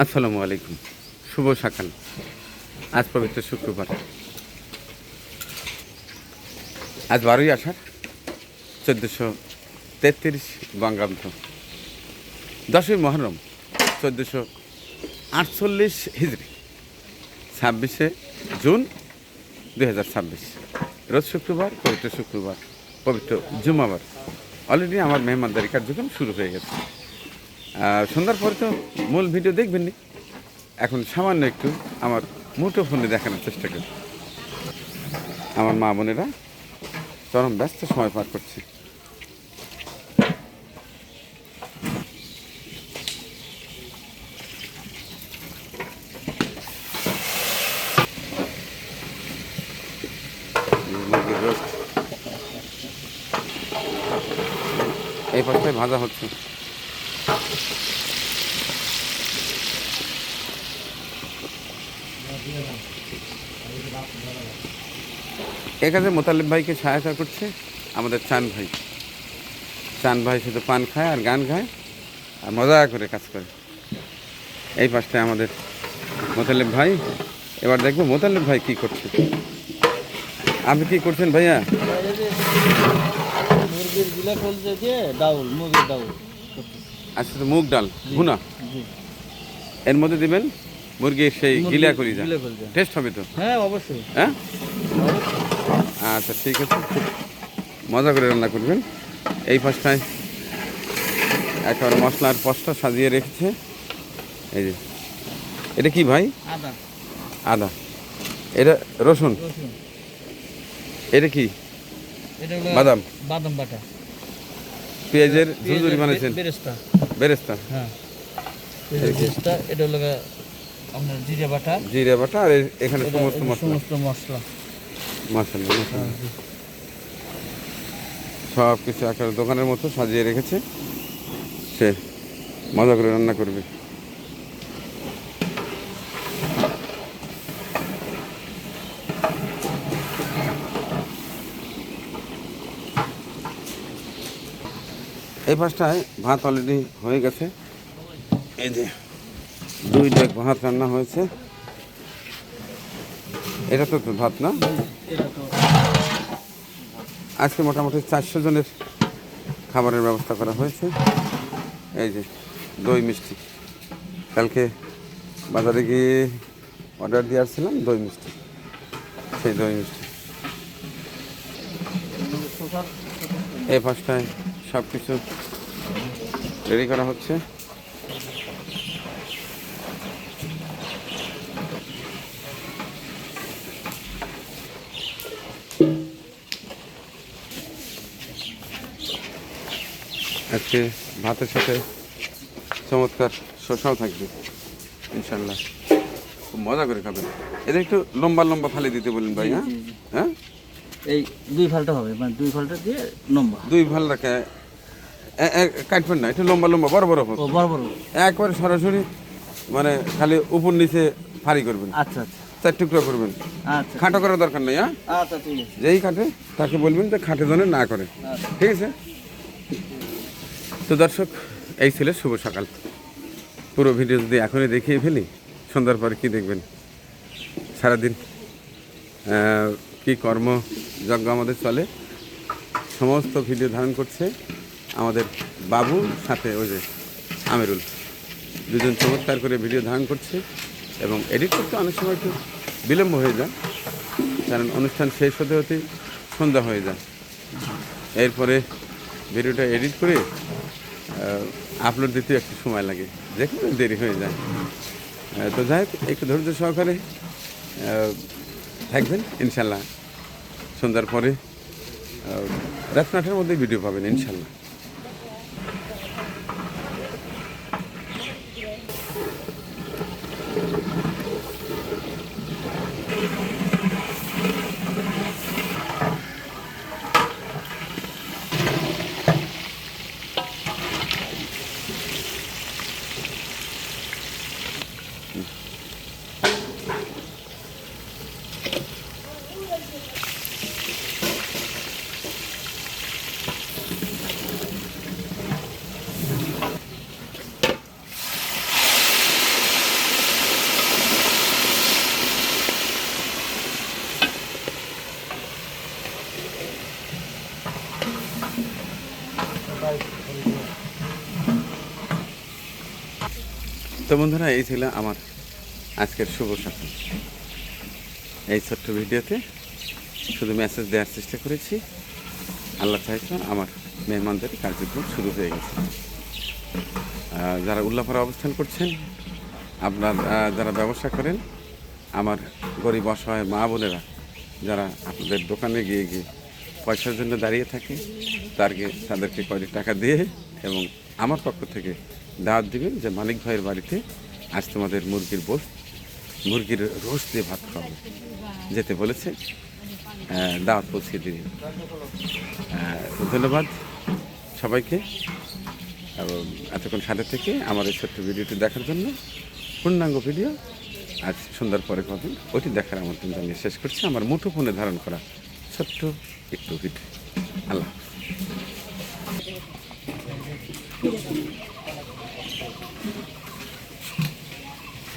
আসসালামু আলাইকুম, শুভ সকাল। আজ পবিত্র শুক্রবার, আজ 12ই আষাঢ় 1433 বঙ্গাব্দ, 10ই মহরম 1448 হিজরি, 26শে জুন 2026, রোজ শুক্রবার, পবিত্র শুক্রবার, পবিত্র জুমাবার। অলরেডি আমার মেহমানদারি কার্যক্রম শুরু হয়ে গেছে। সন্ধ্যার পরে তো মূল ভিডিও দেখবেননি, এখন সামান্য একটু আমার মুঠো ফোনে দেখানোর চেষ্টা করি। আমার মা বোনেরা চরম ব্যস্ত সময় পার করছে। মুরগির রোস্ট এই পাশটায় ভাজা হচ্ছে। এ কাজে মোতালেব ভাইকে সহায়তা করছে আমাদের চান ভাই। চান ভাই শুধু পান খায় আর গান গায় আর মজা করে কাজ করে। এই পাশটায় আমাদের মোতালেব ভাই। এবার দেখবো মোতালেব ভাই কি করছে। আপনি কি করছেন ভাইয়া? মুরগির গিলা ফলতে দিয়ে ডাউল, মুরগির ডাউল। আচ্ছা, তো মুগ ডাল ভুনা, এর মধ্যে দিবেন মুরগির সেই গিলা করি যা, টেস্ট হবে তো? হ্যাঁ অবশ্যই। হ্যাঁ আচ্ছা, ঠিক আছে, খুব মজা করে রান্না করবেন। এই পাশটায় একেবারে মশলার পশটা সাজিয়ে রেখেছে। এই যে এটা কি ভাই? আদা। আদা। এটা রসুন। এটা কি? এটা হলো বাদাম। বাদাম বাটা। পেঁয়াজের ঝুরঝুরি বানাইছেন? বেরেস্তা। বেরেস্তা। হ্যাঁ, বেরেস্তা। এটা হলো আপনার জিরে বাটা। জিরে বাটা আর এখানে সমস্ত মশলা। মশলা সব কিছু একটা দোকানের মতো সাজিয়ে রেখেছে। সে মজা করে রান্না করবে। এই পাশটায় ভাত অলরেডি হয়ে গেছে। এই যে 2 ডেক ভাত রান্না হয়েছে। এটা তো ভাত না? আজকে মোটামুটি 400 জনের খাবারের ব্যবস্থা করা হয়েছে। এই যে দই মিষ্টি, কালকে বাজারে গিয়ে অর্ডার দিয়ে আসছিলাম দই মিষ্টি, সেই দই মিষ্টি। এই পাশটায় সব কিছু রেডি করা হচ্ছে। আজকে ভাতের সাথে চমৎকার শসাও থাকবে ইনশাল্লাহ, খুব মজা করে খাবেন। এটা একটু লম্বা লম্বা ফালি দিতে বলেন ভাই। হ্যাঁ হ্যাঁ, এই 2 ফালটা হবে, মানে 2 ফালটা দিয়ে লম্বা। 2 ভাল রাখে কাটবেন না, একটু লম্বা লম্বা বড় বড় হোক। বড় বড় একবারে সরাসরি মানে খালি উপর নিচে ফাড়ি করবেন। আচ্ছা আচ্ছা, 4 টুকরো করবেন। আচ্ছা খাটো করার দরকার নেই। হ্যাঁ আচ্ছা, ঠিক আছে। যেই কাটে তাকে বলবেন যে খাটে যেন না করে, ঠিক আছে? তো দর্শক, এই ছিল শুভ সকাল। পুরো ভিডিও যদি এখনই দেখিয়ে ফেলি, সন্ধ্যার পরে কী দেখবেন? সারাদিন কি কর্মযজ্ঞ আমাদের চলে, সমস্ত ভিডিও ধারণ করছে আমাদের বাবু, সাথে ওই যে আমিরুল, দুজন চমৎকার করে ভিডিও ধারণ করছে। এবং এডিট করতে অনেক সময় একটু বিলম্ব হয়ে যায়, কারণ অনুষ্ঠান শেষ হতে হতে সন্ধ্যা হয়ে যায়। এরপরে ভিডিওটা এডিট করে আপলোড দিতে একটু সময় লাগে, যেখানে দেরি হয়ে যায়। তো যাই হোক, একটু ধৈর্য সহকারে থাকবেন ইনশাল্লাহ। সন্ধ্যার পরে রাত 9টার মধ্যে ভিডিও পাবেন ইনশাল্লাহ। তো বন্ধুরা, এই ছিল আমার আজকের শুভ সকাল। এই ছোট্ট ভিডিওতে শুধু মেসেজ দেওয়ার চেষ্টা করেছি। আল্লাহ চাইতো আমার মেহমানদের কার্যক্রম শুরু হয়ে গেছে। যারা উল্লাপাড়া অবস্থান করছেন, আপনার যারা ব্যবসা করেন, আমার গরিব অসহায় মা বোনেরা যারা আপনাদের দোকানে গিয়ে গিয়ে পয়সার জন্য দাঁড়িয়ে থাকে, তাদেরকে কয়টি টাকা দিয়ে এবং আমার পক্ষ থেকে দাওয়াত দিবেন যে মালিক ভাইয়ের বাড়িতে আজ তোমাদের মুরগির রোস্ট দিয়ে ভাত খাওয়াবে যেতে বলেছে, দাওয়াত পৌঁছে দিন। ধন্যবাদ সবাইকে এবং এতক্ষণ সাথে থেকে আমার এই ছোট্ট ভিডিওটি দেখার জন্য। পূর্ণাঙ্গ ভিডিও আজ সন্ধ্যার পরে পাবেন, ওটি দেখার আমন্ত্রণ জানিয়ে শেষ করছি আমার মুঠো ফোনে ধারণ করা ছোট্ট একটু ভিডিও। আল্লাহ।